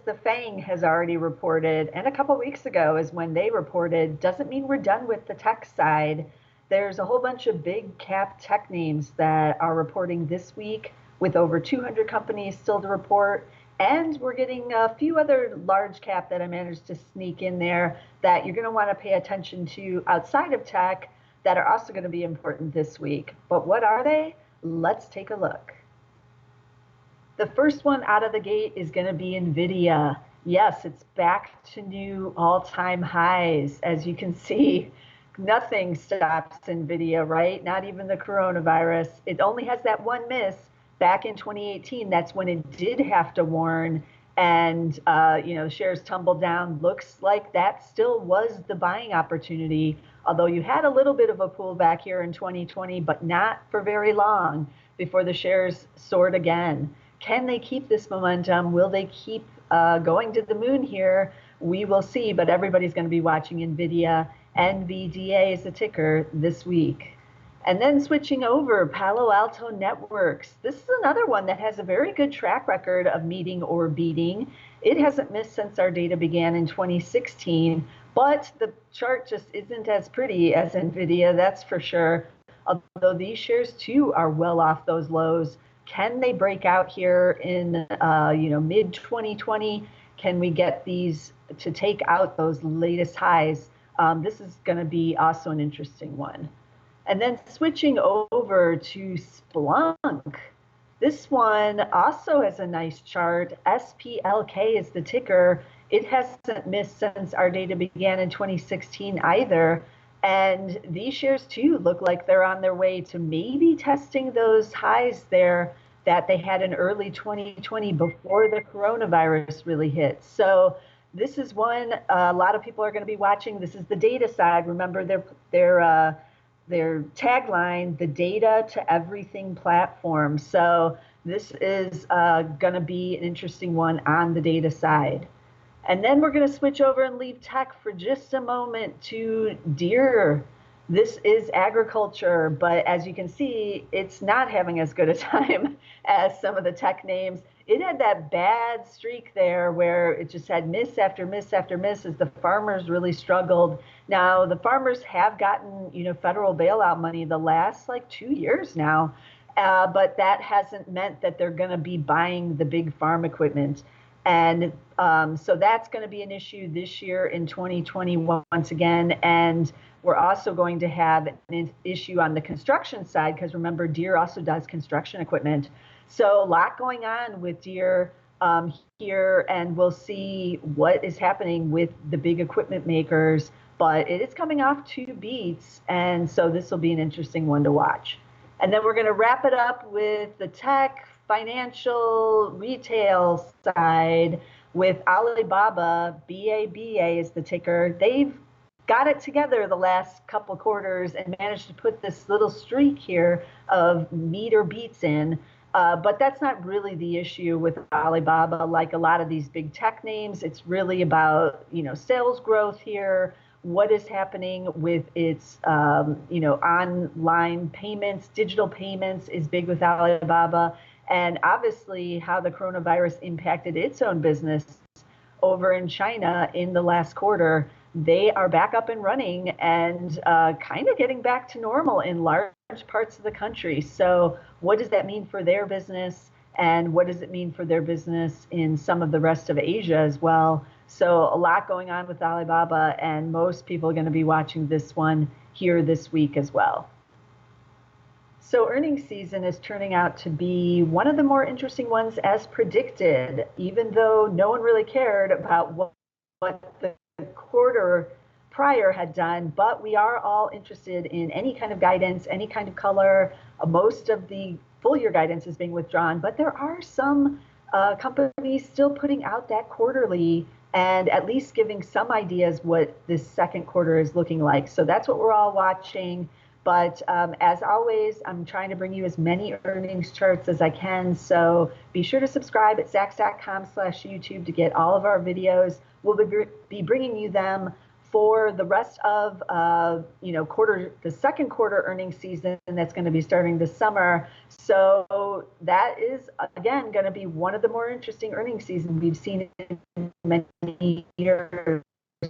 the FANG has already reported, and a couple weeks ago is when they reported, doesn't mean we're done with the tech side. There's a whole bunch of big cap tech names that are reporting this week, with over 200 companies still to report. And we're getting a few other large cap that I managed to sneak in there that you're going to want to pay attention to outside of tech that are also going to be important this week. But what are they? Let's take a look. The first one out of the gate is going to be NVIDIA. Yes, it's back to new all-time highs. As you can see, nothing stops NVIDIA, right? Not even the coronavirus. It only has that one miss back in 2018. That's when it did have to warn, and the shares tumbled down. Looks like that still was the buying opportunity, although you had a little bit of a pullback here in 2020, but not for very long before the shares soared again. Can they keep this momentum? Will they keep going to the moon here? We will see, but everybody's going to be watching NVIDIA. NVDA is the ticker this week. And then switching over, Palo Alto Networks. This is another one that has a very good track record of meeting or beating. It hasn't missed since our data began in 2016, but the chart just isn't as pretty as NVIDIA, that's for sure. Although these shares too are well off those lows. Can they break out here in mid 2020? Can we get these to take out those latest highs? This is going to be also an interesting one. And then switching over to Splunk. This one also has a nice chart. SPLK is the ticker. It hasn't missed since our data began in 2016 either. And these shares too look like they're on their way to maybe testing those highs there that they had in early 2020 before the coronavirus really hit. So this is one a lot of people are going to be watching. This is the data side. Remember their tagline, the data to everything platform. So this is going to be an interesting one on the data side. And then we're going to switch over and leave tech for just a moment to Deere. This is agriculture, but as you can see, it's not having as good a time as some of the tech names. It had that bad streak there where it just had miss after miss after miss as the farmers really struggled. Now, the farmers have gotten, federal bailout money the last 2 years now, but that hasn't meant that they're going to be buying the big farm equipment. And so that's going to be an issue this year in 2020 once again. And we're also going to have an issue on the construction side because remember, Deere also does construction equipment. So a lot going on with Deere here, and we'll see what is happening with the big equipment makers. But it is coming off 2 beats, and so this will be an interesting one to watch. And then we're going to wrap it up with the tech, financial, retail side with Alibaba. BABA is the ticker. They've got it together the last couple quarters and managed to put this little streak here of meet or beats in. But that's not really the issue with Alibaba. Like a lot of these big tech names, it's really about, sales growth here. What is happening with its, online payments, digital payments is big with Alibaba. And obviously how the coronavirus impacted its own business over in China in the last quarter. They are back up and running and kind of getting back to normal in large parts of the country. So what does that mean for their business? And what does it mean for their business in some of the rest of Asia as well? So a lot going on with Alibaba, and most people are going to be watching this one here this week as well. So earnings season is turning out to be one of the more interesting ones as predicted, even though no one really cared about what the quarter prior had done. But we are all interested in any kind of guidance, any kind of color. Most of the full year guidance is being withdrawn, but there are some companies still putting out that quarterly and at least giving some ideas what this second quarter is looking like. So that's what we're all watching. But as always, I'm trying to bring you as many earnings charts as I can. So be sure to subscribe at zacks.com/YouTube to get all of our videos. We'll be bringing you them for the rest of the second quarter earnings season that's going to be starting this summer. So that is again going to be one of the more interesting earnings seasons we've seen in many years.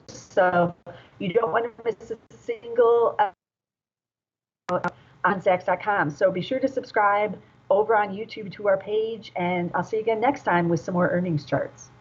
So you don't want to miss a single on Zacks.com. So be sure to subscribe over on YouTube to our page, and I'll see you again next time with some more earnings charts.